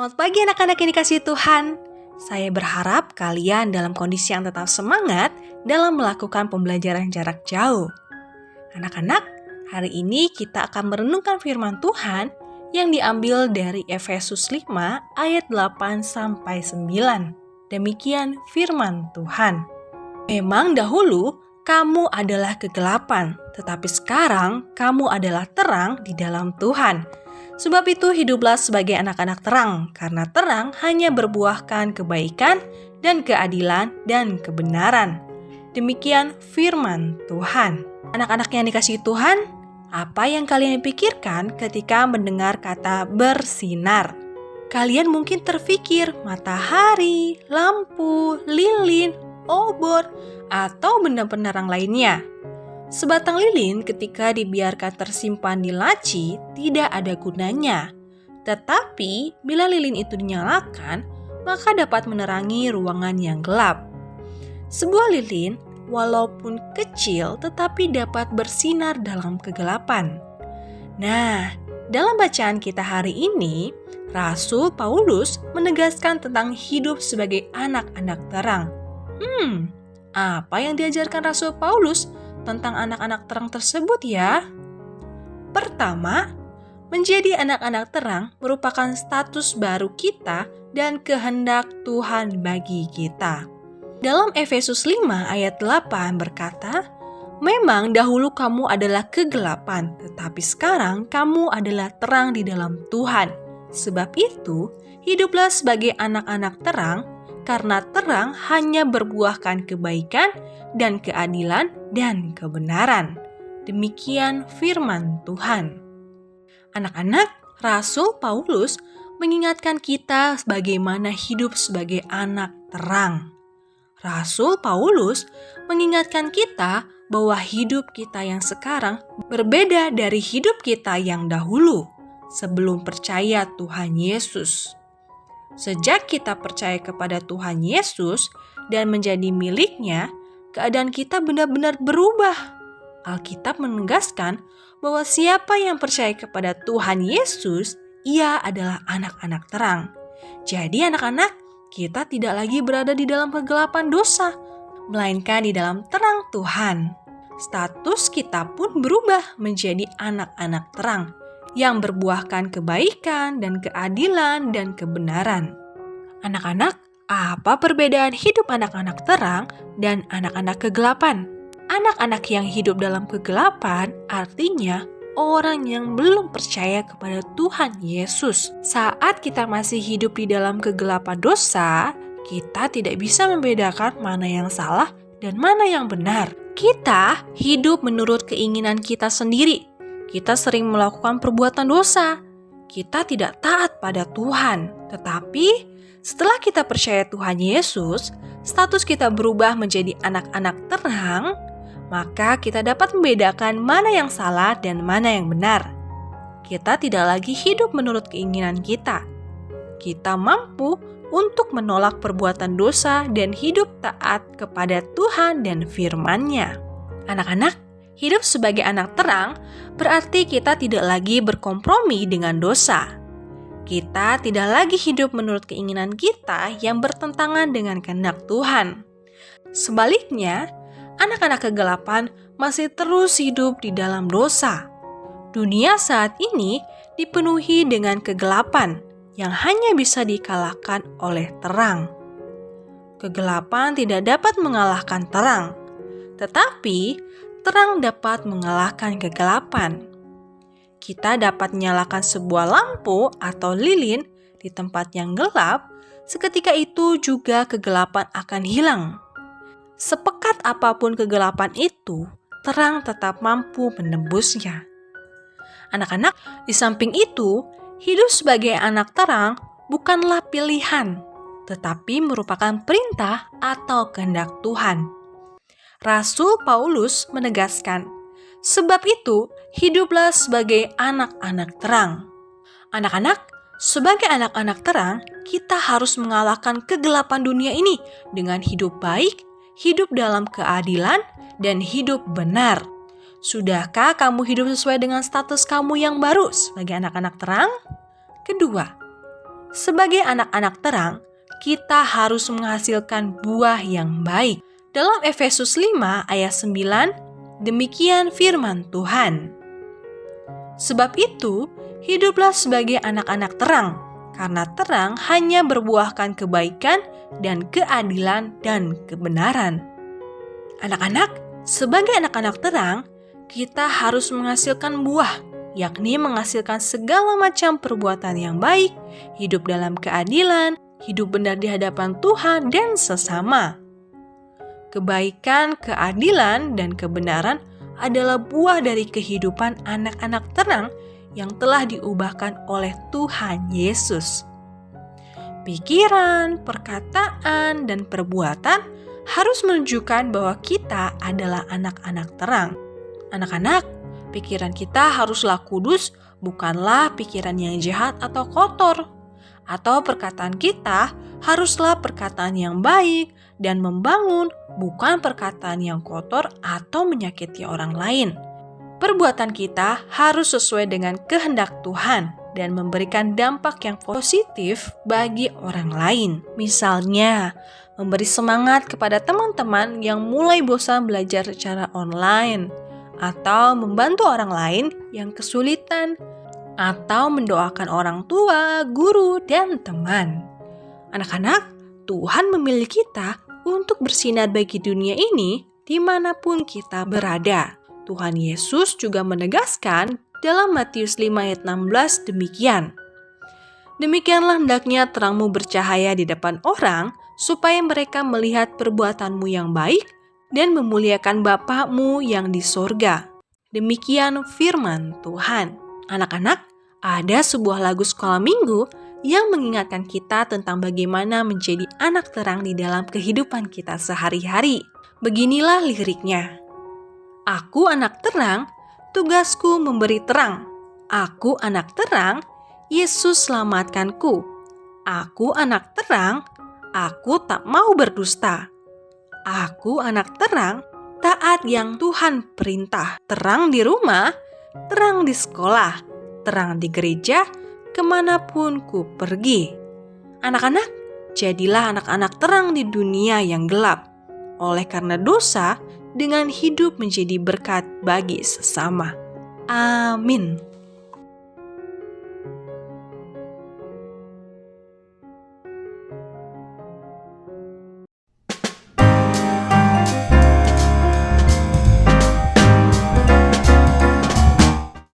Selamat pagi anak-anak yang dikasihi Tuhan. Saya berharap kalian dalam kondisi yang tetap semangat dalam melakukan pembelajaran jarak jauh. Anak-anak, hari ini kita akan merenungkan firman Tuhan yang diambil dari Efesus 5 ayat 8-9. Demikian firman Tuhan. Memang dahulu kamu adalah kegelapan, tetapi sekarang kamu adalah terang di dalam Tuhan. Sebab itu hiduplah sebagai anak-anak terang, karena terang hanya berbuahkan kebaikan dan keadilan dan kebenaran. Demikian firman Tuhan. Anak-anak yang dikasihi Tuhan, apa yang kalian pikirkan ketika mendengar kata bersinar? Kalian mungkin terfikir matahari, lampu, lilin, obor, atau benda penerang lainnya. Sebatang lilin ketika dibiarkan tersimpan di laci tidak ada gunanya. Tetapi bila lilin itu dinyalakan, maka dapat menerangi ruangan yang gelap. Sebuah lilin walaupun kecil tetapi dapat bersinar dalam kegelapan. Nah, dalam bacaan kita hari ini, Rasul Paulus menegaskan tentang hidup sebagai anak-anak terang. Apa yang diajarkan Rasul Paulus tentang anak-anak terang tersebut ya? Pertama, menjadi anak-anak terang merupakan status baru kita dan kehendak Tuhan bagi kita. Dalam Efesus 5 ayat 8 berkata, "Memang dahulu kamu adalah kegelapan, tetapi sekarang kamu adalah terang di dalam Tuhan. Sebab itu, hiduplah sebagai anak-anak terang, karena terang hanya berbuahkan kebaikan dan keadilan dan kebenaran." Demikian firman Tuhan. Anak-anak, Rasul Paulus mengingatkan kita bagaimana hidup sebagai anak terang. Rasul Paulus mengingatkan kita bahwa hidup kita yang sekarang berbeda dari hidup kita yang dahulu sebelum percaya Tuhan Yesus. Sejak kita percaya kepada Tuhan Yesus dan menjadi miliknya, keadaan kita benar-benar berubah. Alkitab menegaskan bahwa siapa yang percaya kepada Tuhan Yesus, ia adalah anak-anak terang. Jadi anak-anak, kita tidak lagi berada di dalam kegelapan dosa, melainkan di dalam terang Tuhan. Status kita pun berubah menjadi anak-anak terang yang berbuahkan kebaikan dan keadilan dan kebenaran. Anak-anak, apa perbedaan hidup anak-anak terang dan anak-anak kegelapan? Anak-anak yang hidup dalam kegelapan artinya orang yang belum percaya kepada Tuhan Yesus. Saat kita masih hidup di dalam kegelapan dosa, kita tidak bisa membedakan mana yang salah dan mana yang benar. Kita hidup menurut keinginan kita sendiri. Kita sering melakukan perbuatan dosa. Kita tidak taat pada Tuhan. Tetapi setelah kita percaya Tuhan Yesus, status kita berubah menjadi anak-anak terang, maka kita dapat membedakan mana yang salah dan mana yang benar. Kita tidak lagi hidup menurut keinginan kita. Kita mampu untuk menolak perbuatan dosa dan hidup taat kepada Tuhan dan firman-Nya. Anak-anak, hidup sebagai anak terang berarti kita tidak lagi berkompromi dengan dosa. Kita tidak lagi hidup menurut keinginan kita yang bertentangan dengan kehendak Tuhan. Sebaliknya, anak-anak kegelapan masih terus hidup di dalam dosa. Dunia saat ini dipenuhi dengan kegelapan yang hanya bisa dikalahkan oleh terang. Kegelapan tidak dapat mengalahkan terang, tetapi terang dapat mengalahkan kegelapan. Kita dapat menyalakan sebuah lampu atau lilin di tempat yang gelap, seketika itu juga kegelapan akan hilang. Sepekat apapun kegelapan itu, terang tetap mampu menembusnya. Anak-anak, di samping itu, hidup sebagai anak terang bukanlah pilihan, tetapi merupakan perintah atau kehendak Tuhan. Rasul Paulus menegaskan, sebab itu hiduplah sebagai anak-anak terang. Anak-anak, sebagai anak-anak terang, kita harus mengalahkan kegelapan dunia ini dengan hidup baik, hidup dalam keadilan, dan hidup benar. Sudahkah kamu hidup sesuai dengan status kamu yang baru sebagai anak-anak terang? Kedua, Sebagai anak-anak terang, kita harus menghasilkan buah yang baik. Dalam Efesus 5 ayat 9, demikian firman Tuhan. Sebab itu, hiduplah sebagai anak-anak terang, karena terang hanya berbuahkan kebaikan dan keadilan dan kebenaran. Anak-anak, sebagai anak-anak terang, kita harus menghasilkan buah, yakni menghasilkan segala macam perbuatan yang baik, hidup dalam keadilan, hidup benar di hadapan Tuhan dan sesama. Kebaikan, keadilan, dan kebenaran adalah buah dari kehidupan anak-anak terang yang telah diubahkan oleh Tuhan Yesus. Pikiran, perkataan, dan perbuatan harus menunjukkan bahwa kita adalah anak-anak terang. Anak-anak, pikiran kita haruslah kudus, bukanlah pikiran yang jahat atau kotor. Atau perkataan kita haruslah perkataan yang baik dan membangun, bukan perkataan yang kotor atau menyakiti orang lain. Perbuatan kita harus sesuai dengan kehendak Tuhan dan memberikan dampak yang positif bagi orang lain. Misalnya, memberi semangat kepada teman-teman yang mulai bosan belajar secara online, atau membantu orang lain yang kesulitan, atau mendoakan orang tua, guru, dan teman. Anak-anak, Tuhan memilih kita untuk bersinar bagi dunia ini dimanapun kita berada. Tuhan Yesus juga menegaskan dalam Matius 5 ayat 16 demikian. Demikianlah hendaknya terangmu bercahaya di depan orang, supaya mereka melihat perbuatanmu yang baik dan memuliakan Bapa-Mu yang di sorga. Demikian firman Tuhan. Anak-anak, ada sebuah lagu sekolah minggu yang mengingatkan kita tentang bagaimana menjadi anak terang di dalam kehidupan kita sehari-hari. Beginilah liriknya. Aku anak terang, tugasku memberi terang. Aku anak terang, Yesus selamatkanku. Aku anak terang, aku tak mau berdusta. Aku anak terang, taat yang Tuhan perintah. Terang di rumah, terang di sekolah, terang di gereja, kemanapun ku pergi. Anak-anak, jadilah anak-anak terang di dunia yang gelap. Oleh karena dosa, dengan hidup menjadi berkat bagi sesama. Amin.